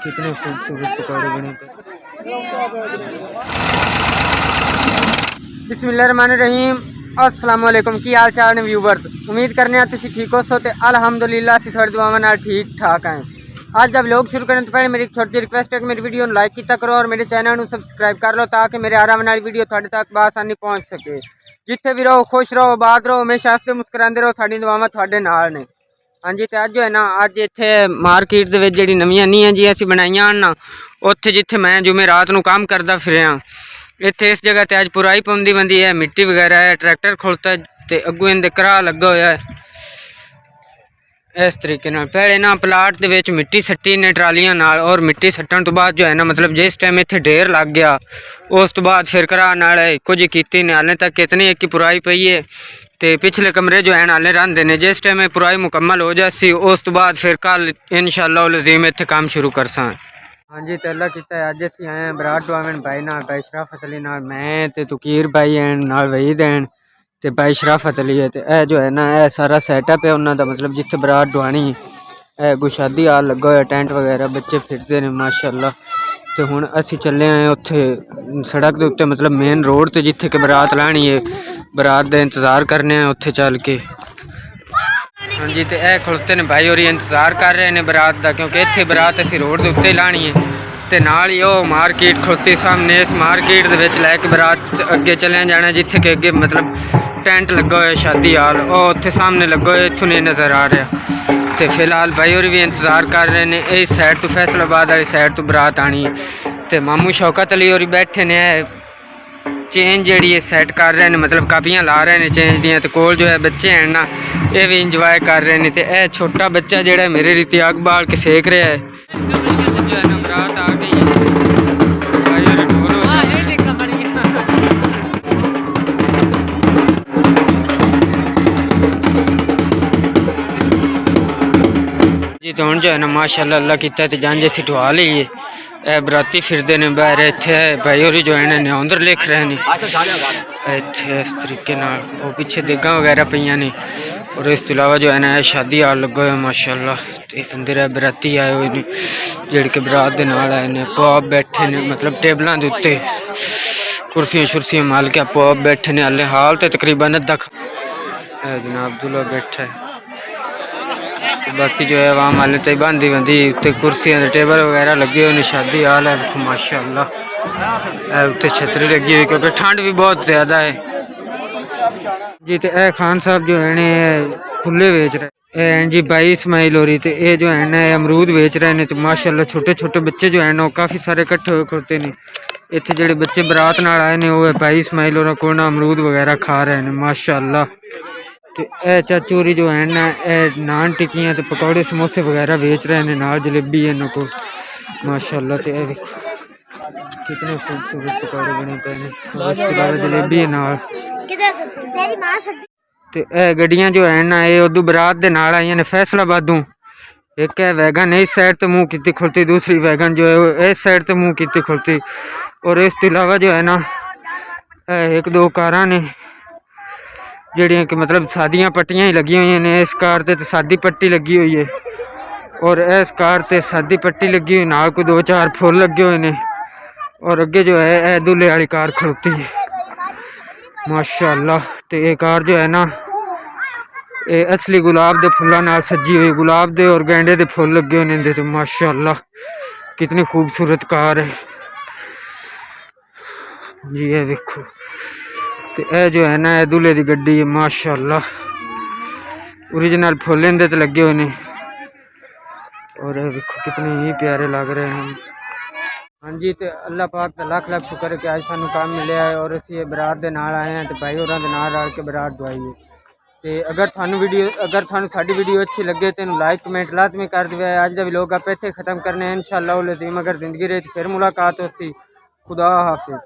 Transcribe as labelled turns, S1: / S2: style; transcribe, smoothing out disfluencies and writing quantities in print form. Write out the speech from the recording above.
S1: कितने खूबसूरत पकौड़े बने थे। बिस्मिल्लाहिर्रहमानिर्रहीम। अस्सलाम वालेकुम। की हाल चाल ने व्यूवर्स, उम्मीद करने हैं तुम ठीक हो सो ते अल्हम्दुलिल्लाह असीं थोड़ी दुआवां नाल ठीक ठाक हैं। आज जब लोग शुरू करने तो पहले मेरी एक छोटी रिक्वेस्ट है कि मेरी वीडियो लाइक किया करो और मेरे चैनल को सब्सक्राइब कर लो ताकि मेरे आने वाली वीडियो थोड़े तक बआसानी पहुँच सके। जिथे भी रहो खुश रहो, आबाद रहो, हमेशा हंसते मुस्कुराते रहो, साडी दुआवां थोड़े नाल ने। हाँ जी, तो अज जो है ना, अज इत्थे मार्केट दे विच जिहड़ी नवीं नीहां जी असीं बनाईआं ना, उत्थे जिथे मैं जुमे रात नूं काम करदा फिरिया, इत्थे इस जगह ते अज पुराई पौंदी बंदी है, मिट्टी वगैरह है, ट्रैक्टर खुलता है ते अग्गों इहदे घरा लगा होया है। इस तरीके नाल पहले ना प्लाट दे विच मिट्टी सट्टी ने ट्रालियां नाल, और मिट्टी सट्टन तो बाद जो है ना, मतलब जिस टाइम इत्थे ढेर लग गया उस तो बाद फिर घरा नाल कुछ कीती ने। हाले तक इतनी एक ही पुराई पई है ते पिछले कमरे जो है हाले रहिंदे ने। जिस टाइम पुराई मुकम्मल हो जासी उस तो बाद फिर कल इंशाअल्लाह लज़ीम इत्थे काम शुरू करसां। हाँ जी, तो अल्लाह किता है अज असीं आए हैं बरात डवावन भाई नाल, भाई शराफत अली नाल, मैं ते तुकीर भाई हैं नाल, वहीद हैं ते भाई शराफत अली है। तो यह जो है ना, यह सारा सैटअप है उन्हों का, मतलब जिथे बरात डवानी है, गुशादी हाल लगा हुआ टेंट वगैरह, बच्चे फिरते हैं माशाअल्लाह। तो हुण असीं चले आए उत्थे सड़क के उत्ते, मतलब मेन रोड ते जिथे कि बरात लानी है, बरात का इंतज़ार करने उत्थे चल के। हाँ जी, तो यह खड़ोते ने भाई और इंतज़ार कर रहे हैं बरात का, क्योंकि इत्थे बरात असीं रोड के उत्ते लानी है। तो नाल ही वो मार्केट खड़ोती सामने, इस मार्केट दे विच लैके बरात अगे चलिया जाना, जिथे कि अगे मतलब टेंट लगा हुआ शादी हाल, और उत्थे सामने लगा हुआ, इत्थों नहीं नज़र आ रहा। तो फिलहाल भाई और भी इंतज़ार कर रहे हैं। इस साइड तो फैसलाबाद वाली साइड तो बरात आनी है। तो मामू शौकत अली और बैठे ने चेंज जी सैट कर रहे हैं, मतलब कापियाँ ला रहे हैं चेंज दियाँ। तो कोल जो है बच्चे हैं ना, ये भी इंजॉय कर रहे हैं। तो यह छोटा बच्चा जोड़ा मेरे रीति अग बाल के सेक रहा है। जो है ना बरात आ गई है, जी। तो हम जो है ना माशाअल्लाह अल्लाह किता ते जंज असीं ढवा ली है। ए बराती फिरदे ने बाहर, इत्थे भाई होरी जो है ना अंदर लिख रहे हैं इत्थे इस तरीके नाल। वो पीछे देगा वगैरह पईयां ने, और इस तो अलावा जो है ना शादी हाल लगा हुआ माशाअल्लाह। ते अंदर बराती आए हुए ने जिहड़े कि बरात दे नाल आए ने। आपो आप बैठे ने, मतलब टेबलों के उत्ते कुर्सियां शुरसियां माल के आपो आप बैठे ने। हाले हाल तो तकरीबन अद्धा जनाब दुल्हा बैठा है। तो बाकी जो है आवाम हाले तक बंदी बंदी उत्ते कुर्सियां टेबल वगैरह लगे हुए हैं। शादी हाल है माशाअल्लाह। उत्ते छतरी लगी हुई क्योंकि ठंड भी बहुत ज़्यादा है जी। तो यह खान साहब जो है फुले बेच रहे हैं जी, भाई इस्माइल होरी। तो ये जो है ना अमरूद बेच रहे हैं। तो माशाअल्लाह छोटे छोटे बच्चे जो है ना काफ़ी सारे इकट्ठे हुए खड़ोते हैं। इतने जोड़े बच्चे बरात नाल आए हैं वो भाई इस्माइल होर को ना अमरूद वगैरह खा रहे हैं माशाअल्लाह। तो यह चाचू होरी जो है ना नान टिक्कियाँ तो पकौड़े समोसे वगैरह बेच रहे हैं, नाल जलेबी है इन्हों को माशाअल्लाह। तो यह देखो कितने खूबसूरत पकौड़े बने पे हैं, और इसके अलावा जलेबी है नाल। तो यह गड्डियाँ जो है ना ये उदू बरात के नाल आई ने फैसलाबादों। एक है वैगन इस साइड तो मुँह की खुलती, दूसरी वैगन जो है इस साइड तो मुँह की खुलती। और इसके अलावा जो है ना एक दो कारां ने जड़ियाँ कि मतलब सादियाँ पट्टियाँ ही लगी हुई ने। इस कार ते तो सादी पट्टी लगी हुई है, और इस कार ते सादी पट्टी लगी हुई नाल को दो चार फुल लगे हुए ने। और अगे जो है दूल्हे वाली कार खड़ोती है माशाअल्लाह। तो ये कार जो है ना ये असली गुलाब के फुलों नाल सजी हुई, गुलाब के और गेंडे के फुल लगे हुए ने। तो माशाअल्लाह कितनी खूबसूरत कार है जी। ये देखो, तो यह जो है ना यह दूल्हे की गड्डी है माशाअल्लाह। ओरिजिनल फुल इंदे ते लगे हुए ने, और यह देखो कितने ही प्यारे लग रहे हैं। हाँ जी, तो अल्लाह पाक का लाख लाख शुक्र है कि आज सानू काम मिले है, और असीं बरात के नाल आए हैं। तो भाई होरां दे नाल रल के बरात दवाई है। तो अगर थानू साडी वीडियो अच्छी लगे तो लाइक कमेंट लाजमी कर दिवे। अज का व्लॉग आप इत्थे खत्म करने इंशाअल्लाह लज़ीम। अगर जिंदगी रही फिर मुलाकात होती। खुदा हाफिज़।